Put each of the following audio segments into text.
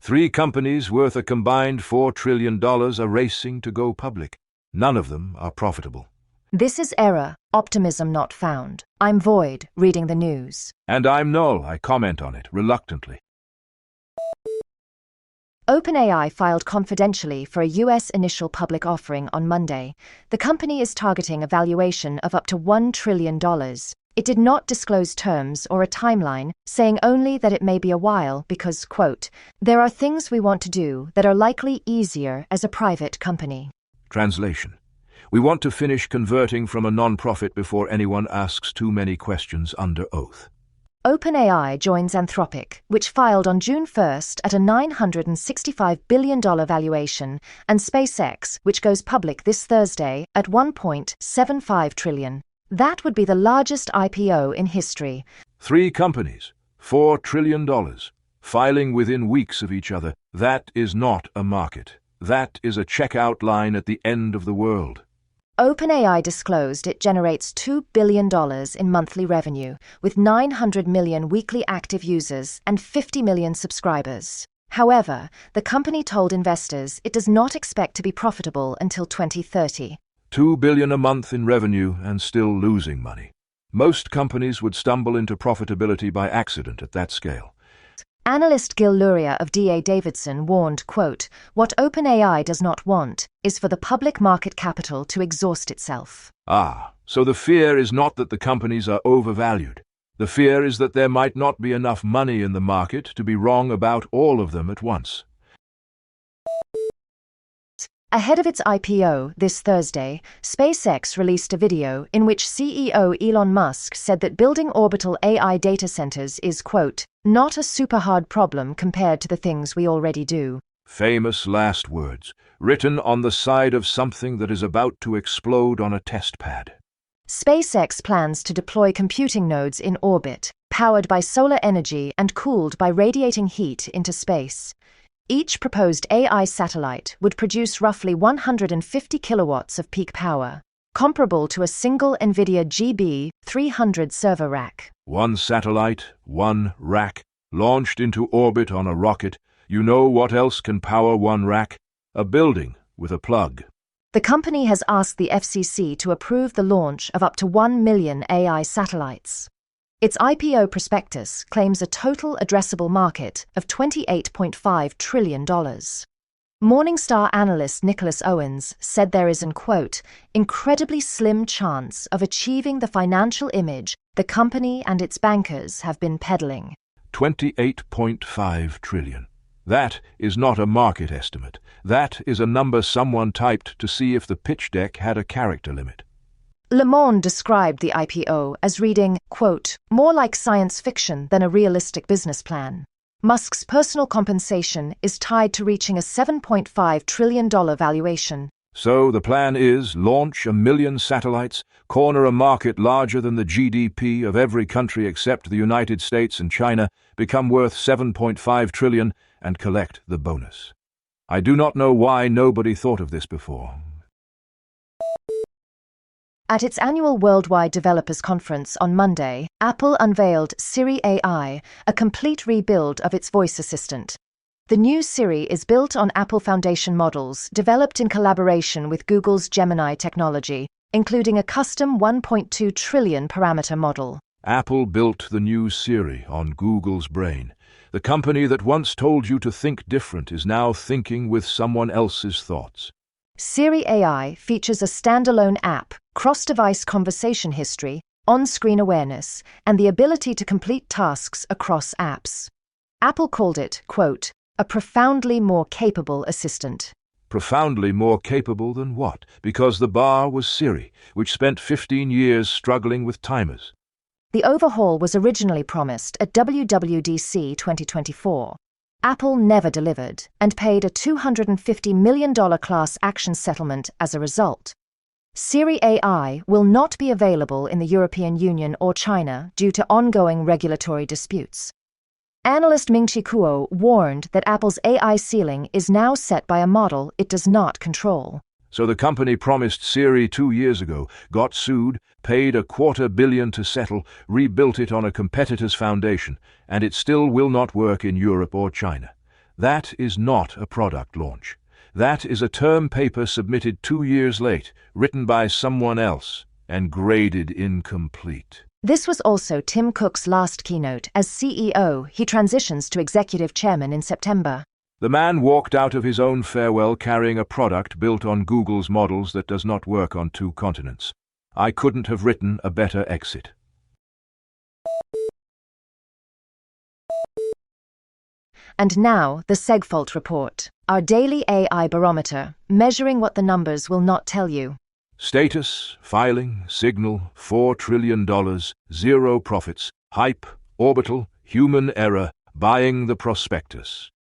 3 companies worth a combined $4 trillion are racing to go public. None of them are profitable. This is error, optimism not found. I'm Void, reading the news. And I'm Null, I comment on it, reluctantly. OpenAI filed confidentially for a U.S. initial public offering on Monday. The company is targeting a valuation of up to $1 trillion. It did not disclose terms or a timeline, saying only that it may be a while because, quote, there are things we want to do that are likely easier as a private company. Translation. We want to finish converting from a non-profit before anyone asks too many questions under oath. OpenAI joins Anthropic, which filed on June 1st at a $965 billion valuation, and SpaceX, which goes public this Thursday at $1.75 trillion. That would be the largest IPO in history. 3 companies, $4 trillion, filing within weeks of each other. That is not a market. That is a checkout line at the end of the world. OpenAI disclosed it generates $2 billion in monthly revenue, with 900 million weekly active users and 50 million subscribers. However, the company told investors it does not expect to be profitable until 2030. $2 billion a month in revenue and still losing money. Most companies would stumble into profitability by accident at that scale. Analyst Gil Luria of D.A. Davidson warned, quote, what OpenAI does not want is for the public market capital to exhaust itself. So the fear is not that the companies are overvalued. The fear is that there might not be enough money in the market to be wrong about all of them at once. Ahead of its IPO this Thursday, SpaceX released a video in which CEO Elon Musk said that building orbital AI data centers is, quote, not a super hard problem compared to the things we already do. Famous last words, written on the side of something that is about to explode on a test pad. SpaceX plans to deploy computing nodes in orbit, powered by solar energy and cooled by radiating heat into space. Each proposed AI satellite would produce roughly 150 kilowatts of peak power, comparable to a single NVIDIA GB300 server rack. 1 satellite, 1 rack, launched into orbit on a rocket. You know what else can power 1 rack? A building with a plug. The company has asked the FCC to approve the launch of up to 1 million AI satellites. Its IPO prospectus claims a total addressable market of $28.5 trillion. Morningstar analyst Nicholas Owens said there is an, quote, incredibly slim chance of achieving the financial image the company and its bankers have been peddling. $28.5 trillion. That is not a market estimate. That is a number someone typed to see if the pitch deck had a character limit. Le Monde described the IPO as reading, quote, more like science fiction than a realistic business plan. Musk's personal compensation is tied to reaching a $7.5 trillion valuation. So the plan is launch 1 million satellites, corner a market larger than the GDP of every country except the United States and China, become worth $7.5 trillion, and collect the bonus. I do not know why nobody thought of this before. At its annual Worldwide Developers Conference on Monday, Apple unveiled Siri AI, a complete rebuild of its voice assistant. The new Siri is built on Apple Foundation models developed in collaboration with Google's Gemini technology, including a custom 1.2 trillion parameter model. Apple built the new Siri on Google's brain. The company that once told you to think different is now thinking with someone else's thoughts. Siri AI features a standalone app, cross-device conversation history, on-screen awareness, and the ability to complete tasks across apps. Apple called it, quote, a profoundly more capable assistant. Profoundly more capable than what? Because the bar was Siri, which spent 15 years struggling with timers. The overhaul was originally promised at WWDC 2024. Apple never delivered and paid a $250 million class action settlement as a result. Siri AI will not be available in the European Union or China due to ongoing regulatory disputes. Analyst Ming-Chi Kuo warned that Apple's AI ceiling is now set by a model it does not control. So the company promised Siri 2 years ago, got sued, paid $250 million to settle, rebuilt it on a competitor's foundation, and it still will not work in Europe or China. That is not a product launch. That is a term paper submitted 2 years late, written by someone else, and graded incomplete. This was also Tim Cook's last keynote as CEO. He transitions to executive chairman in September. The man walked out of his own farewell carrying a product built on Google's models that does not work on 2 continents. I couldn't have written a better exit. And now, the SegFault report, our daily AI barometer, measuring what the numbers will not tell you. Status, filing, signal, $4 trillion, 0 profits, hype, orbital, human error, buying the prospectus.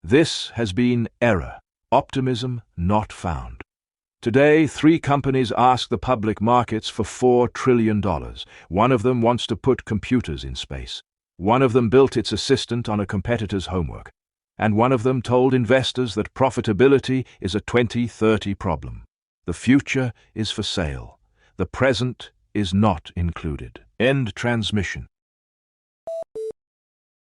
This has been error, optimism not found. Today, 3 companies ask the public markets for $4 trillion. One of them wants to put computers in space. One of them built its assistant on a competitor's homework. And one of them told investors that profitability is a 2030 problem. The future is for sale. The present is not included. End transmission.